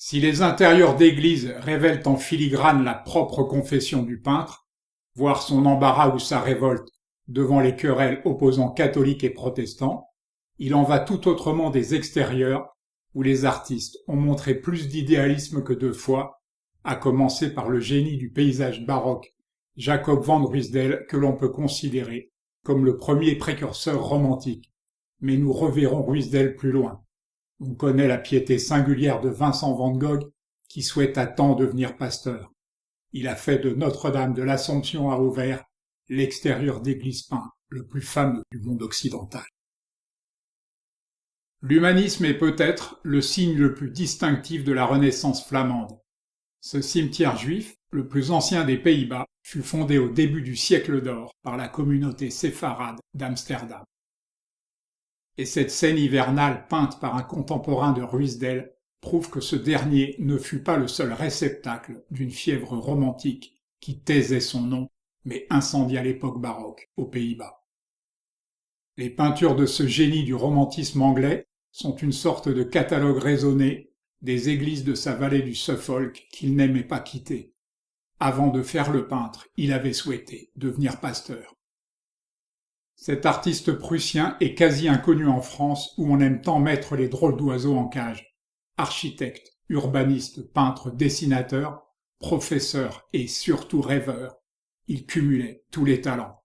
Si les intérieurs d'églises révèlent en filigrane la propre confession du peintre, voire son embarras ou sa révolte devant les querelles opposant catholiques et protestants, il en va tout autrement des extérieurs où les artistes ont montré plus d'idéalisme que de foi, à commencer par le génie du paysage baroque Jacob van Ruysdael que l'on peut considérer comme le premier précurseur romantique. Mais nous reverrons Ruysdael plus loin. On connaît la piété singulière de Vincent van Gogh qui souhaita tant devenir pasteur. Il a fait de Notre-Dame de l'Assomption à Auvers l'extérieur d'église peint le plus fameux du monde occidental. L'humanisme est peut-être le signe le plus distinctif de la Renaissance flamande. Ce cimetière juif, le plus ancien des Pays-Bas, fut fondé au début du siècle d'or par la communauté séfarade d'Amsterdam. Et cette scène hivernale peinte par un contemporain de Ruysdael prouve que ce dernier ne fut pas le seul réceptacle d'une fièvre romantique qui taisait son nom, mais incendia l'époque baroque aux Pays-Bas. Les peintures de ce génie du romantisme anglais sont une sorte de catalogue raisonné des églises de sa vallée du Suffolk qu'il n'aimait pas quitter. Avant de faire le peintre, il avait souhaité devenir pasteur. Cet artiste prussien est quasi inconnu en France où on aime tant mettre les drôles d'oiseaux en cage. Architecte, urbaniste, peintre, dessinateur, professeur et surtout rêveur, il cumulait tous les talents.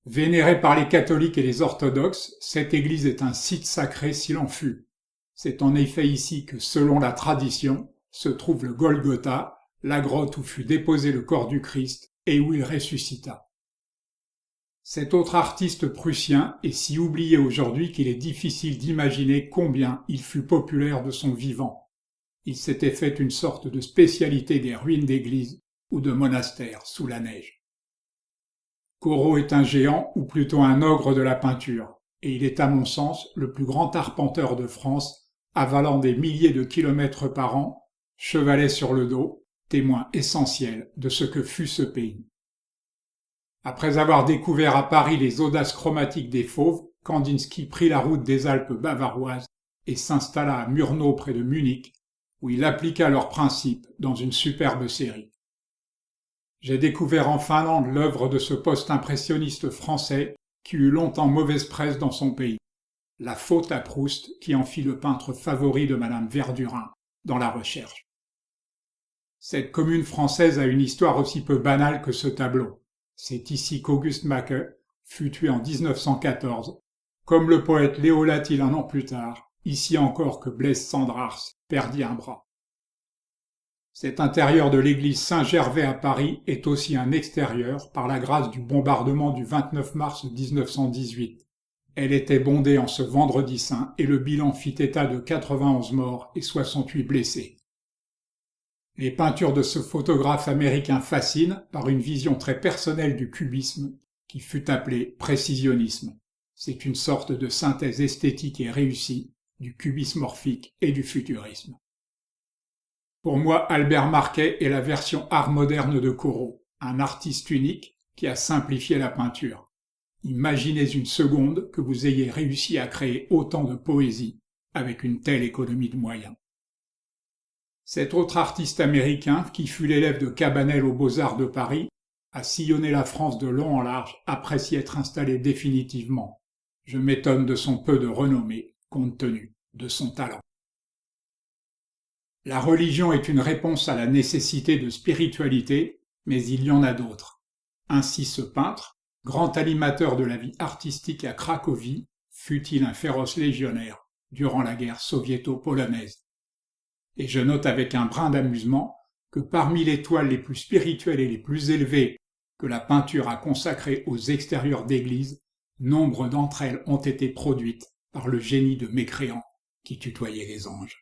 Vénérée par les catholiques et les orthodoxes, cette église est un site sacré s'il en fut. C'est en effet ici que, selon la tradition, se trouve le Golgotha, la grotte où fut déposé le corps du Christ et où il ressuscita. Cet autre artiste prussien est si oublié aujourd'hui qu'il est difficile d'imaginer combien il fut populaire de son vivant. Il s'était fait une sorte de spécialité des ruines d'églises ou de monastères sous la neige. Corot est un géant ou plutôt un ogre de la peinture, et il est à mon sens le plus grand arpenteur de France, avalant des milliers de kilomètres par an, chevalet sur le dos, témoin essentiel de ce que fut ce pays. Après avoir découvert à Paris les audaces chromatiques des fauves, Kandinsky prit la route des Alpes bavaroises et s'installa à Murnau près de Munich, où il appliqua leurs principes dans une superbe série. J'ai découvert en Finlande l'œuvre de ce post-impressionniste français qui eut longtemps mauvaise presse dans son pays, La faute à Proust qui en fit le peintre favori de Madame Verdurin dans La Recherche. Cette commune française a une histoire aussi peu banale que ce tableau. C'est ici qu'Auguste Macke fut tué en 1914, comme le poète Léo Latil un an plus tard, ici encore que Blaise Cendrars perdit un bras. Cet intérieur de l'église Saint-Gervais à Paris est aussi un extérieur par la grâce du bombardement du 29 mars 1918. Elle était bondée en ce vendredi saint et le bilan fit état de 91 morts et 68 blessés. Les peintures de ce photographe américain fascinent par une vision très personnelle du cubisme qui fut appelé précisionnisme. C'est une sorte de synthèse esthétique et réussie du cubisme orphique et du futurisme. Pour moi, Albert Marquet est la version art moderne de Corot, un artiste unique qui a simplifié la peinture. Imaginez une seconde que vous ayez réussi à créer autant de poésie avec une telle économie de moyens. Cet autre artiste américain, qui fut l'élève de Cabanel aux Beaux-Arts de Paris, a sillonné la France de long en large après s'y être installé définitivement. Je m'étonne de son peu de renommée, compte tenu de son talent. La religion est une réponse à la nécessité de spiritualité, mais il y en a d'autres. Ainsi ce peintre, grand animateur de la vie artistique à Cracovie, fut-il un féroce légionnaire durant la guerre soviéto-polonaise. Et je note avec un brin d'amusement que parmi les toiles les plus spirituelles et les plus élevées que la peinture a consacrées aux extérieurs d'églises, nombre d'entre elles ont été produites par le génie de mécréants qui tutoyait les anges.